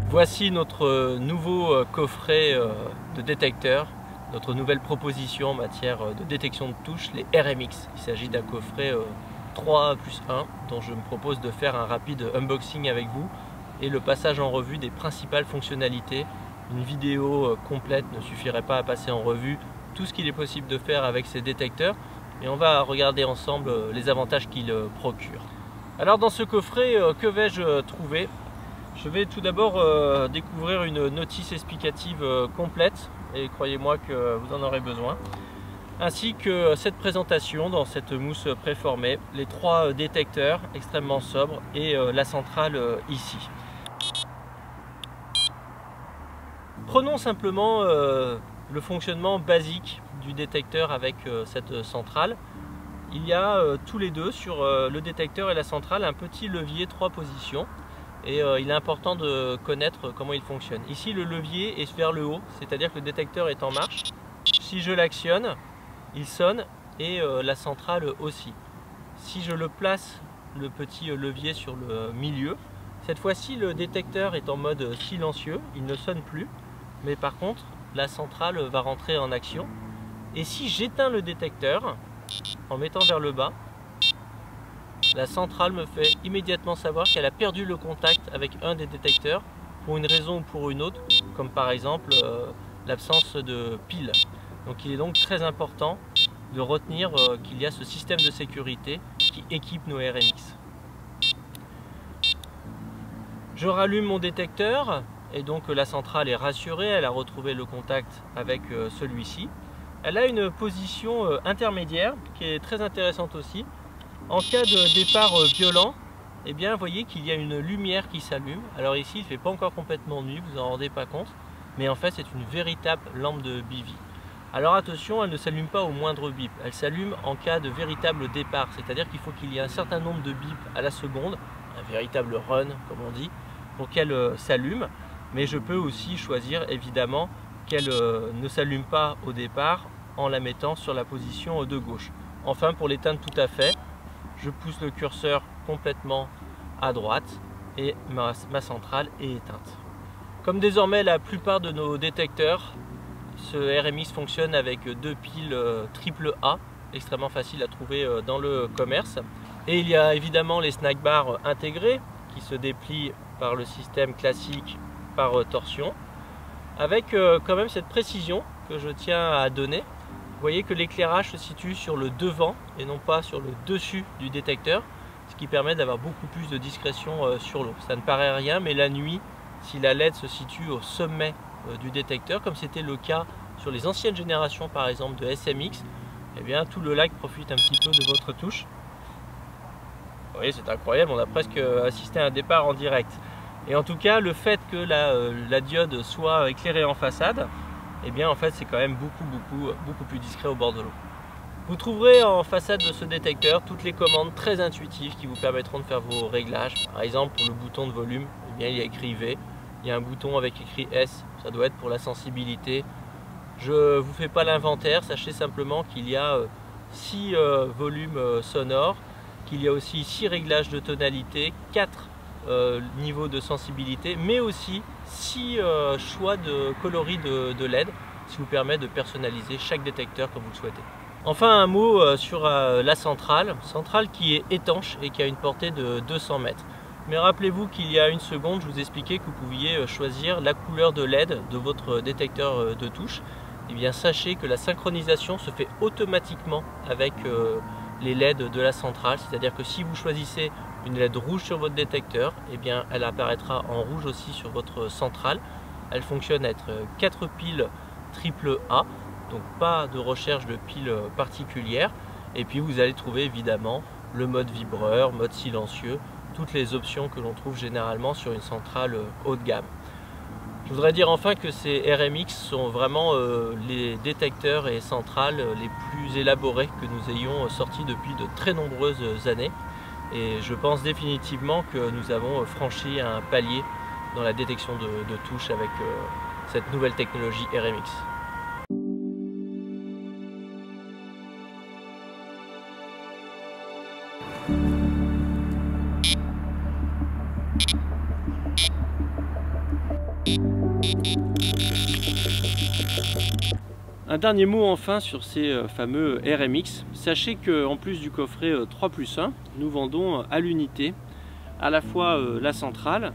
Voici notre nouveau coffret de détecteurs, notre nouvelle proposition en matière de détection de touches, les RMX. Il s'agit d'un coffret 3+1 dont je me propose de faire un rapide unboxing avec vous et le passage en revue des principales fonctionnalités. Une vidéo complète ne suffirait pas à passer en revue tout ce qu'il est possible de faire avec ces détecteurs et on va regarder ensemble les avantages qu'ils procurent. Alors dans ce coffret, que vais-je trouver ? Je vais tout d'abord découvrir une notice explicative complète et croyez-moi que vous en aurez besoin, ainsi que cette présentation dans cette mousse préformée, les 3 détecteurs extrêmement sobres et la centrale ici. Prenons simplement le fonctionnement basique du détecteur avec cette centrale. Il y a tous les deux sur le détecteur et la centrale un petit levier 3 positions. Et il est important de connaître comment il fonctionne. Ici, le levier est vers le haut, c'est-à-dire que le détecteur est en marche. Si je l'actionne, il sonne et la centrale aussi. Si je le place, le petit levier sur le milieu, cette fois-ci, le détecteur est en mode silencieux, il ne sonne plus. Mais par contre, la centrale va rentrer en action. Et si j'éteins le détecteur, en mettant vers le bas, la centrale me fait immédiatement savoir qu'elle a perdu le contact avec un des détecteurs pour une raison ou pour une autre, comme par exemple l'absence de pile. Donc il est donc très important de retenir qu'il y a ce système de sécurité qui équipe nos RMX. Je rallume mon détecteur et donc la centrale est rassurée, elle a retrouvé le contact avec celui-ci. Elle a une position intermédiaire qui est très intéressante aussi. En cas de départ violent, eh bien, vous voyez qu'il y a une lumière qui s'allume. Alors ici, il ne fait pas encore complètement nuit, vous en rendez pas compte, mais en fait, c'est une véritable lampe de bivy. Alors attention, elle ne s'allume pas au moindre bip, elle s'allume en cas de véritable départ, c'est-à-dire qu'il faut qu'il y ait un certain nombre de bips à la seconde, un véritable run, comme on dit, pour qu'elle s'allume. Mais je peux aussi choisir, évidemment, qu'elle ne s'allume pas au départ en la mettant sur la position de gauche. Enfin, pour l'éteindre tout à fait, je pousse le curseur complètement à droite et ma centrale est éteinte. Comme désormais la plupart de nos détecteurs, ce RMX fonctionne avec 2 piles AAA, extrêmement facile à trouver dans le commerce. Et il y a évidemment les snack bars intégrés qui se déplient par le système classique par torsion, avec quand même cette précision que je tiens à donner. Vous voyez que l'éclairage se situe sur le devant et non pas sur le dessus du détecteur, ce qui permet d'avoir beaucoup plus de discrétion sur l'eau. Ça ne paraît rien, mais la nuit, si la LED se situe au sommet du détecteur, comme c'était le cas sur les anciennes générations par exemple de SMX, eh bien tout le lac profite un petit peu de votre touche. Vous voyez, c'est incroyable, on a presque assisté à un départ en direct. Et en tout cas, le fait que la diode soit éclairée en façade, eh bien en fait c'est quand même beaucoup plus discret au bord de l'eau. Vous trouverez en façade de ce détecteur toutes les commandes très intuitives qui vous permettront de faire vos réglages. Par exemple pour le bouton de volume, eh bien, il y a écrit V, il y a un bouton avec écrit S, ça doit être pour la sensibilité. Je ne vous fais pas l'inventaire, sachez simplement qu'il y a 6 volumes sonores, qu'il y a aussi 6 réglages de tonalité, 4 niveaux de sensibilité, mais aussi 6 choix de coloris de LED, ce qui vous permet de personnaliser chaque détecteur comme vous le souhaitez. Enfin un mot sur la centrale qui est étanche et qui a une portée de 200 mètres. Mais rappelez-vous qu'il y a une seconde, je vous expliquais que vous pouviez choisir la couleur de LED de votre détecteur de touche. Et bien sachez que la synchronisation se fait automatiquement avec les LED de la centrale, c'est-à-dire que si vous choisissez une LED rouge sur votre détecteur, eh bien elle apparaîtra en rouge aussi sur votre centrale. Elle fonctionne avec 4 piles AAA, donc pas de recherche de piles particulières. Et puis vous allez trouver évidemment le mode vibreur, mode silencieux, toutes les options que l'on trouve généralement sur une centrale haut de gamme. Je voudrais dire enfin que ces RMX sont vraiment les détecteurs et centrales les plus élaborés que nous ayons sortis depuis de très nombreuses années. Et je pense définitivement que nous avons franchi un palier dans la détection de touches avec cette nouvelle technologie RMX. Un dernier mot enfin sur ces fameux RMX. Sachez qu'en plus du coffret 3+1, nous vendons à l'unité à la fois la centrale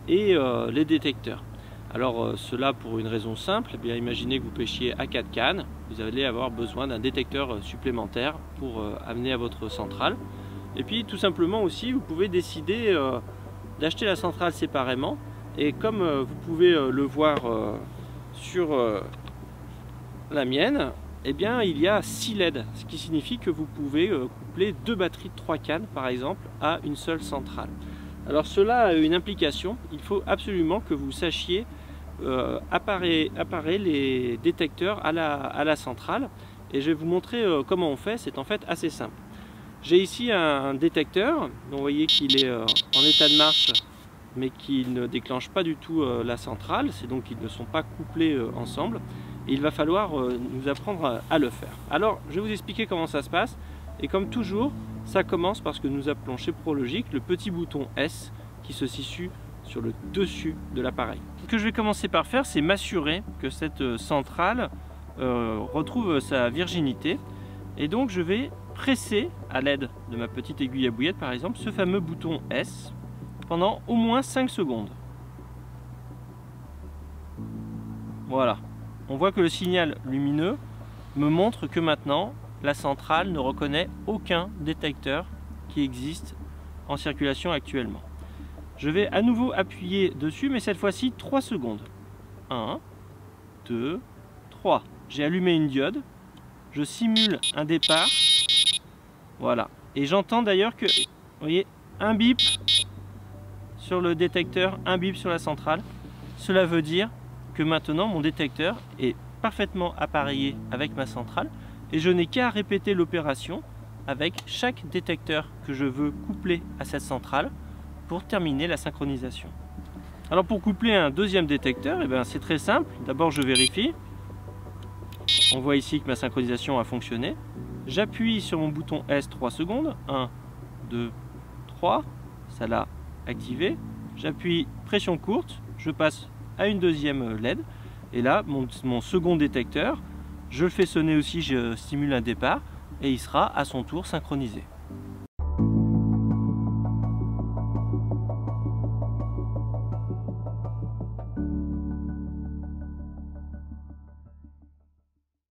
et les détecteurs. Alors cela pour une raison simple, eh bien, imaginez que vous pêchiez à 4 cannes, vous allez avoir besoin d'un détecteur supplémentaire pour amener à votre centrale. Et puis tout simplement aussi, vous pouvez décider d'acheter la centrale séparément. Et comme vous pouvez le voir sur la mienne, eh bien il y a 6 LED, ce qui signifie que vous pouvez coupler 2 batteries de 3 cannes par exemple à une seule centrale. Alors cela a une implication, il faut absolument que vous sachiez apparaître les détecteurs à la centrale, et je vais vous montrer comment on fait. C'est en fait assez simple. J'ai ici un détecteur, donc vous voyez qu'il est en état de marche mais qui ne déclenche pas du tout la centrale, c'est donc qu'ils ne sont pas couplés ensemble. Et il va falloir nous apprendre à le faire. Alors je vais vous expliquer comment ça se passe, et comme toujours ça commence par ce que nous appelons chez ProLogic le petit bouton S qui se situe sur le dessus de l'appareil. Ce que je vais commencer par faire, c'est m'assurer que cette centrale retrouve sa virginité, et donc je vais presser à l'aide de ma petite aiguille à bouillette par exemple ce fameux bouton S pendant au moins 5 secondes. Voilà. On voit que le signal lumineux me montre que maintenant la centrale ne reconnaît aucun détecteur qui existe en circulation actuellement. Je vais à nouveau appuyer dessus, mais cette fois-ci 3 secondes. 1, 2, 3. J'ai allumé une diode, je simule un départ. Voilà. Et j'entends d'ailleurs que, vous voyez, un bip sur le détecteur, un bip sur la centrale. Cela veut dire que maintenant mon détecteur est parfaitement appareillé avec ma centrale, et je n'ai qu'à répéter l'opération avec chaque détecteur que je veux coupler à cette centrale pour terminer la synchronisation. Alors pour coupler un deuxième détecteur, eh c'est très simple. D'abord je vérifie. On voit ici que ma synchronisation a fonctionné. J'appuie sur mon bouton S 3 secondes. 1, 2, 3. Ça l'a activé. J'appuie pression courte. Je passe à une deuxième LED. Et là, mon second détecteur, je le fais sonner aussi, je stimule un départ et il sera à son tour synchronisé.